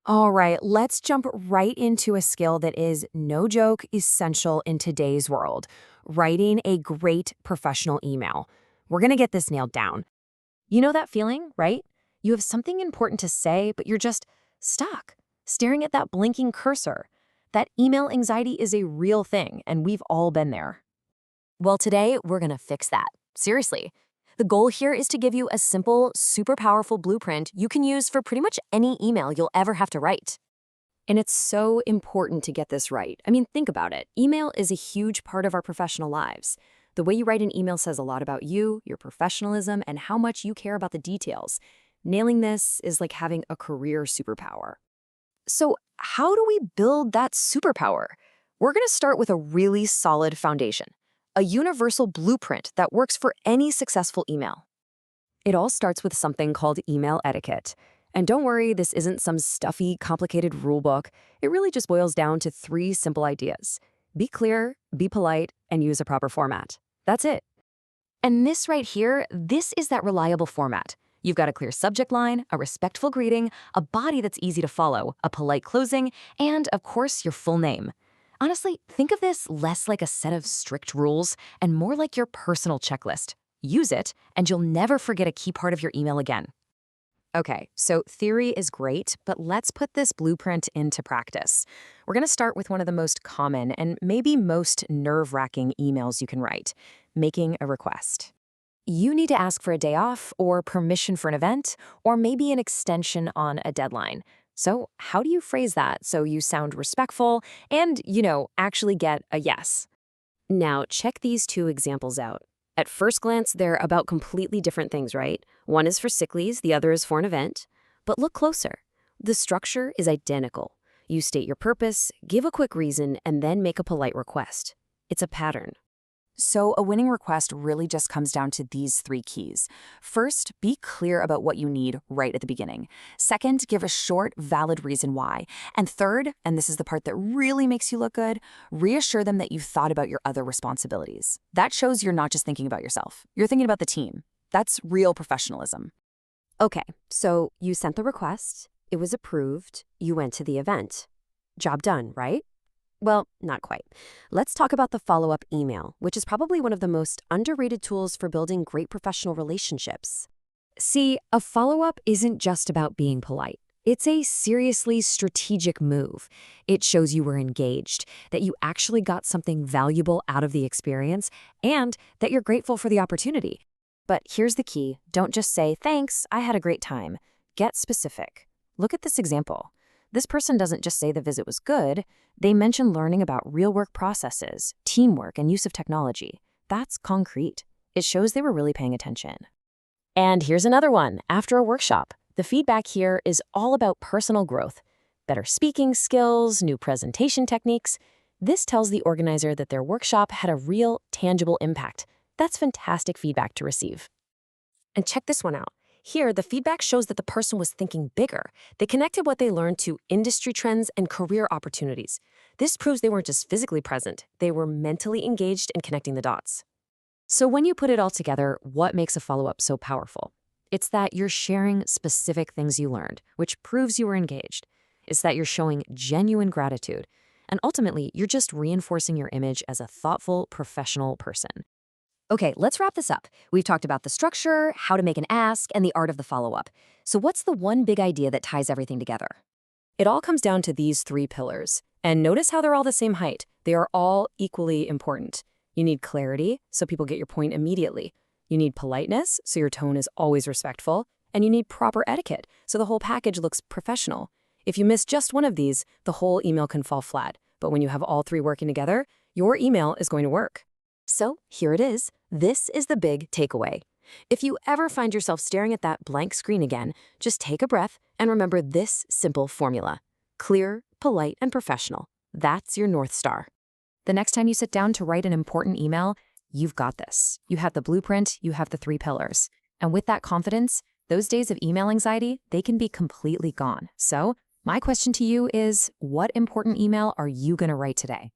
All right, let's jump right into a skill that is, no joke, essential in today's world: writing a great professional email. We're going to get this nailed down. You know that feeling, right? You have something important to say, but you're just stuck, staring at that blinking cursor. That email anxiety is a real thing, and we've all been there. Well, today we're going to fix that. Seriously. The goal here is to give you a simple, super powerful blueprint you can use for pretty much any email you'll ever have to write. And it's so important to get this right. I mean, think about it. Email is a huge part of our professional lives. The way you write an email says a lot about you, your professionalism, and how much you care about the details. Nailing this is like having a career superpower. So, how do we build that superpower? We're going to start with a really solid foundation, a universal blueprint that works for any successful email. It all starts with something called email etiquette. And don't worry, this isn't some stuffy, complicated rule book. It really just boils down to three simple ideas: be clear, be polite, and use a proper format. That's it. And this right here, this is that reliable format. You've got a clear subject line, a respectful greeting, a body that's easy to follow, a polite closing, and, of course, your full name. Honestly, think of this less like a set of strict rules and more like your personal checklist. Use it, and you'll never forget a key part of your email again. Okay, so theory is great, but let's put this blueprint into practice. We're going to start with one of the most common and maybe most nerve-wracking emails you can write: making a request. You need to ask for a day off, or permission for an event, or maybe an extension on a deadline. So how do you phrase that so you sound respectful and, actually get a yes? Now, check these two examples out. At first glance, they're about completely different things, right? One is for sick leaves, the other is for an event. But look closer. The structure is identical. You state your purpose, give a quick reason, and then make a polite request. It's a pattern. So a winning request really just comes down to these three keys. First, be clear about what you need right at the beginning. Second, give a short, valid reason why. And third, and this is the part that really makes you look good, reassure them that you've thought about your other responsibilities. That shows you're not just thinking about yourself. You're thinking about the team. That's real professionalism. Okay, so you sent the request, it was approved, you went to the event. Job done, right? Well, not quite. Let's talk about the follow-up email, which is probably one of the most underrated tools for building great professional relationships. See, a follow-up isn't just about being polite. It's a seriously strategic move. It shows you were engaged, that you actually got something valuable out of the experience, and that you're grateful for the opportunity. But here's the key. Don't just say, "Thanks, I had a great time." Get specific. Look at this example. This person doesn't just say the visit was good. They mention learning about real work processes, teamwork, and use of technology. That's concrete. It shows they were really paying attention. And here's another one. After a workshop, the feedback here is all about personal growth, better speaking skills, new presentation techniques. This tells the organizer that their workshop had a real, tangible impact. That's fantastic feedback to receive. And check this one out. Here, the feedback shows that the person was thinking bigger. They connected what they learned to industry trends and career opportunities. This proves they weren't just physically present, they were mentally engaged in connecting the dots. So when you put it all together, what makes a follow-up so powerful? It's that you're sharing specific things you learned, which proves you were engaged. It's that you're showing genuine gratitude. And ultimately, you're just reinforcing your image as a thoughtful, professional person. Okay, let's wrap this up. We've talked about the structure, how to make an ask, and the art of the follow-up. So what's the one big idea that ties everything together? It all comes down to these three pillars. And notice how they're all the same height. They are all equally important. You need clarity, so people get your point immediately. You need politeness, so your tone is always respectful. And you need proper etiquette, so the whole package looks professional. If you miss just one of these, the whole email can fall flat. But when you have all three working together, your email is going to work. So here it is. This is the big takeaway. If you ever find yourself staring at that blank screen again, just take a breath and remember this simple formula: clear, polite, and professional. That's your North Star. The next time you sit down to write an important email, you've got this. You have the blueprint, you have the three pillars. And with that confidence, those days of email anxiety, they can be completely gone. So my question to you is, what important email are you going to write today?